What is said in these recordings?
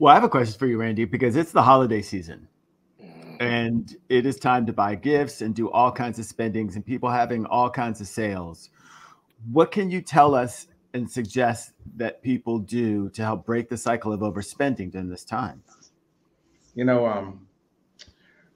Well, I have a question for you, Randy, because it's the holiday season and it is time to buy gifts and do all kinds of spendings and people having all kinds of sales. What can you tell us and suggest that people do to help break the cycle of overspending during this time? You know,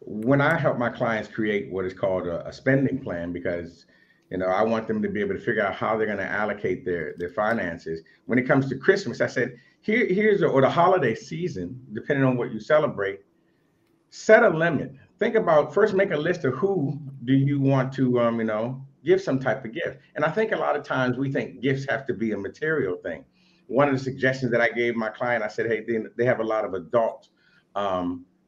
when I help my clients create what is called a spending plan, because I want them to be able to figure out how they're going to allocate their finances. When it comes to Christmas, I said, or the holiday season, depending on what you celebrate, set a limit. Think about first, make a list of who do you want to, give some type of gift. And I think a lot of times we think gifts have to be a material thing. One of the suggestions that I gave my client, I said, hey, they have a lot of adult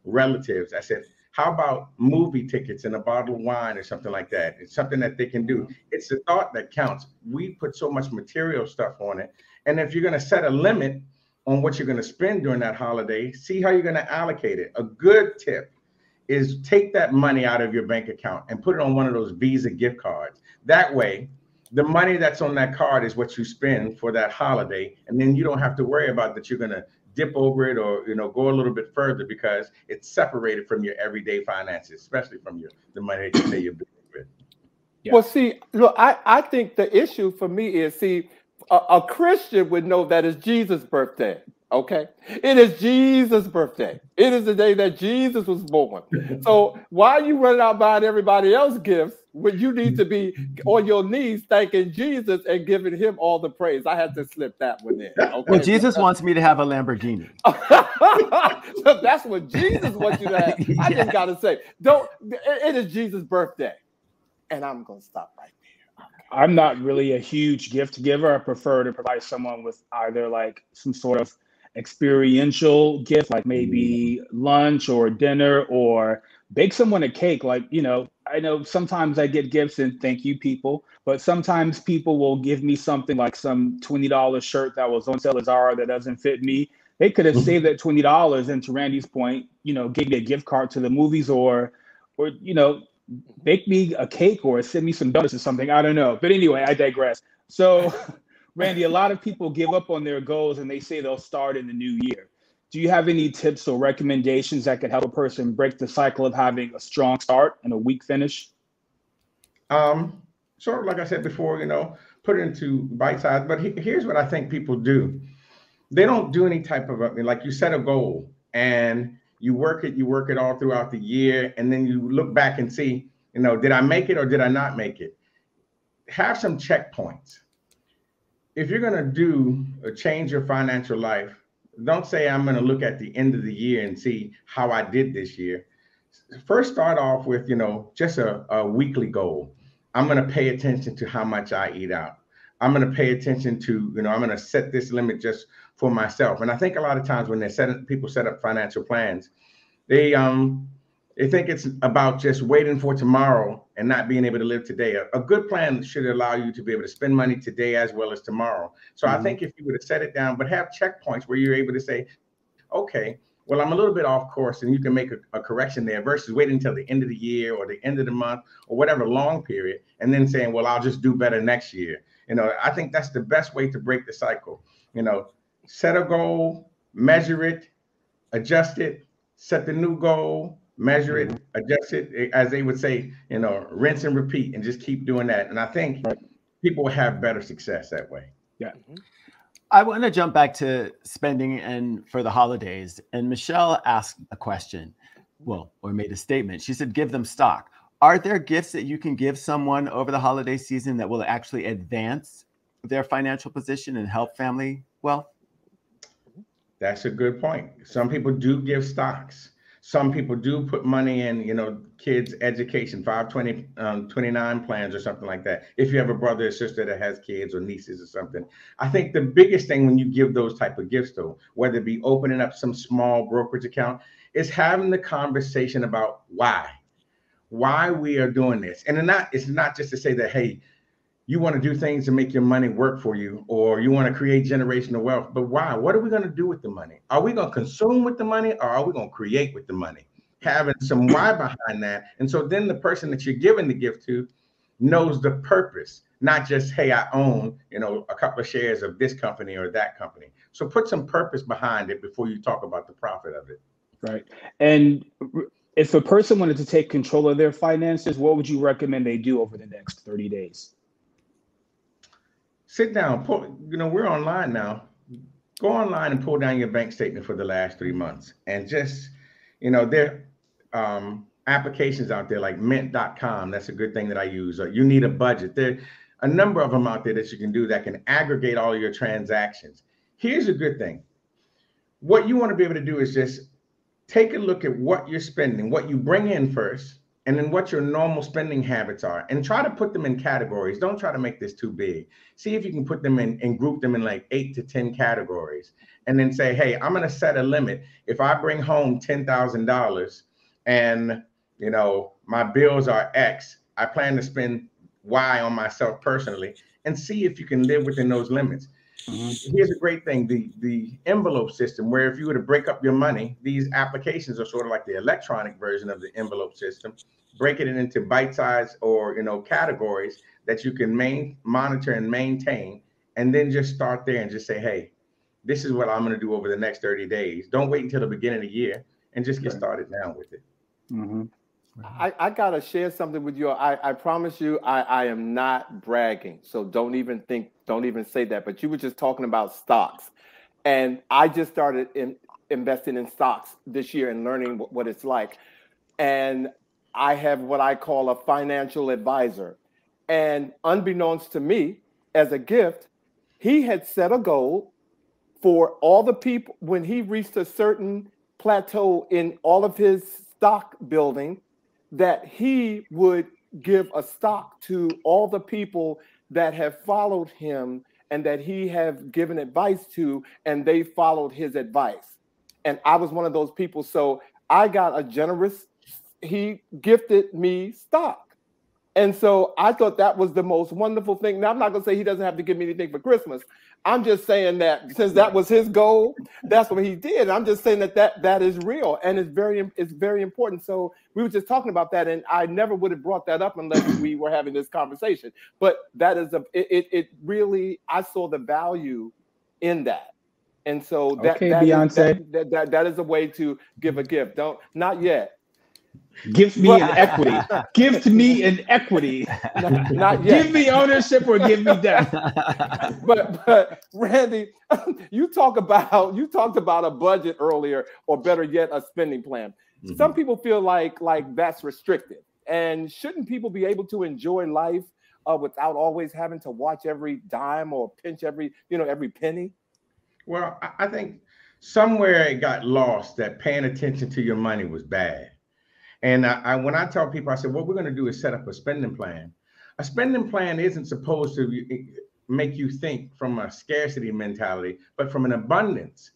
relatives. I said, how about movie tickets and a bottle of wine or something like that? It's something that they can do. It's the thought that counts. We put so much material stuff on it. And if you're going to set a limit on what you're going to spend during that holiday, see how you're going to allocate it. A good tip is take that money out of your bank account and put it on one of those Visa gift cards. That way, the money that's on that card is what you spend for that holiday. And then you don't have to worry about that you're going to dip over it or go a little bit further because it's separated from your everyday finances, especially from the money that you say you're busy with. Yeah. Well, see, look, I think the issue for me is, see, a Christian would know that it's Jesus' birthday. Okay, it is Jesus' birthday. It is the day that Jesus was born. So why are you running out buying everybody else gifts when you need to be on your knees thanking Jesus and giving him all the praise? I had to slip that one in. Okay? Well, Jesus wants me to have a Lamborghini. So that's what Jesus wants you to have. Yeah. I just gotta say, it is Jesus' birthday, and I'm gonna stop right there. Okay. I'm not really a huge gift giver. I prefer to provide someone with either like some sort of experiential gift, like maybe lunch or dinner, or bake someone a cake. Like, I know sometimes I get gifts and thank you people, but sometimes people will give me something like some $20 shirt that was on sale at Zara that doesn't fit me. They could have saved that $20 and, to Randy's point, give me a gift card to the movies or bake me a cake or send me some donuts or something. I don't know. But anyway, I digress. So Randy, a lot of people give up on their goals and they say they'll start in the new year. Do you have any tips or recommendations that could help a person break the cycle of having a strong start and a weak finish? Sort of like I said before, put it into bite size. But here's what I think people do. They don't do any type of, like you set a goal and you work it all throughout the year. And then you look back and see, did I make it or did I not make it? Have some checkpoints. If you're going to do or change your financial life, don't say I'm going to look at the end of the year and see how I did this year. First, start off with, just a weekly goal. I'm going to pay attention to how much I eat out. I'm going to pay attention to, I'm going to set this limit just for myself. And I think a lot of times when people set up financial plans, they think it's about just waiting for tomorrow and not being able to live today. A good plan should allow you to be able to spend money today as well as tomorrow. So I think if you were to set it down, but have checkpoints where you're able to say, okay, well, I'm a little bit off course, and you can make a correction there versus waiting until the end of the year or the end of the month or whatever long period, and then saying, well, I'll just do better next year. I think that's the best way to break the cycle. Set a goal, measure it, adjust it, set the new goal, measure it, adjust it, as they would say, rinse and repeat, and just keep doing that. And I think people have better success that way. Yeah. I want to jump back to spending and for the holidays. And Michelle asked a question, or made a statement. She said, give them stock. Are there gifts that you can give someone over the holiday season that will actually advance their financial position and help family wealth? That's a good point. Some people do give stocks. Some people do put money in, kids' education, 529 plans or something like that. If you have a brother or sister that has kids or nieces or something. I think the biggest thing when you give those type of gifts, though, whether it be opening up some small brokerage account, is having the conversation about why we are doing this. And it's not just to say that, hey, you want to do things to make your money work for you, or you want to create generational wealth, but why? What are we going to do with the money? Are we going to consume with the money, or are we going to create with the money? Having some why behind that. And so then the person that you're giving the gift to, knows the purpose, not just, hey, I own, a couple of shares of this company or that company. So put some purpose behind it before you talk about the profit of it. Right. And if a person wanted to take control of their finances, what would you recommend they do over the next 30 days? Sit down, we're online now. Go online and pull down your bank statement for the last 3 months. And just, there are applications out there like mint.com. That's a good thing that I use. You need a budget. There are a number of them out there that you can do that can aggregate all your transactions. Here's a good thing. What you want to be able to do is just take a look at what you're spending, what you bring in first, and then what your normal spending habits are, and try to put them in categories. Don't try to make this too big. See if you can put them in and group them in like 8 to 10 categories, and then say, hey, I'm going to set a limit. If I bring home $10,000 and, my bills are X, I plan to spend Y on myself personally, and see if you can live within those limits. Here's a great thing, the envelope system, where if you were to break up your money, these applications are sort of like the electronic version of the envelope system, breaking it into bite-sized or categories that you can monitor and maintain, and then just start there and just say, hey, this is what I'm going to do over the next 30 days. Don't wait until the beginning of the year, and just get started now with it. Mm-hmm. I gotta share something with you. I promise you, I am not bragging. So don't even say that. But you were just talking about stocks, and I just started investing in stocks this year and learning what it's like. And I have what I call a financial advisor. And unbeknownst to me, as a gift, he had set a goal for all the people when he reached a certain plateau in all of his stock building, that he would give a stock to all the people that have followed him and that he have given advice to, and they followed his advice. And I was one of those people. So I got he gifted me stock. And so I thought that was the most wonderful thing. Now, I'm not going to say he doesn't have to give me anything for Christmas. I'm just saying that since that was his goal, that's what he did. I'm just saying that is real, and it's very important. So we were just talking about that, and I never would have brought that up unless we were having this conversation. But that is it really, I saw the value in that. And so that is a way to give a gift. Not yet. Gift me an equity. Gift me an equity. Not yet. Give me ownership or give me death. But Randy, you talked about a budget earlier, or better yet, a spending plan. Mm-hmm. Some people feel like that's restrictive. And shouldn't people be able to enjoy life without always having to watch every dime or pinch every penny? Well, I think somewhere it got lost that paying attention to your money was bad. And when I tell people, I said, what we're going to do is set up a spending plan. A spending plan isn't supposed to make you think from a scarcity mentality, but from an abundance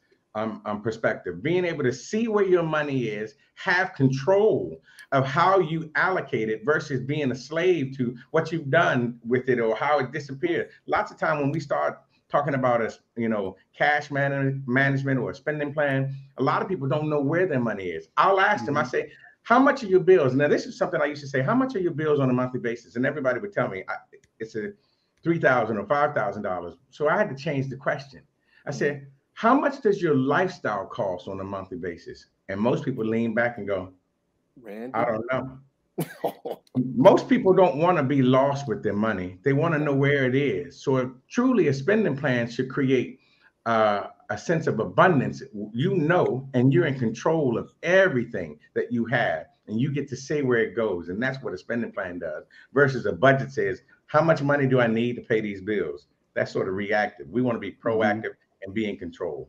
perspective. Being able to see where your money is, have control of how you allocate it versus being a slave to what you've done with it or how it disappeared. Lots of time when we start talking about cash management or a spending plan, a lot of people don't know where their money is. I'll ask them, I say, how much are your bills? Now, this is something I used to say, how much are your bills on a monthly basis? And everybody would tell me it's a $3,000 or $5,000. So I had to change the question. I said, how much does your lifestyle cost on a monthly basis? And most people lean back and go, Randy? I don't know. Most people don't want to be lost with their money. They want to know where it is. So truly a spending plan should create a sense of abundance, and you're in control of everything that you have, and you get to say where it goes. And that's what a spending plan does versus a budget says, how much money do I need to pay these bills? That's sort of reactive. We want to be proactive and be in control.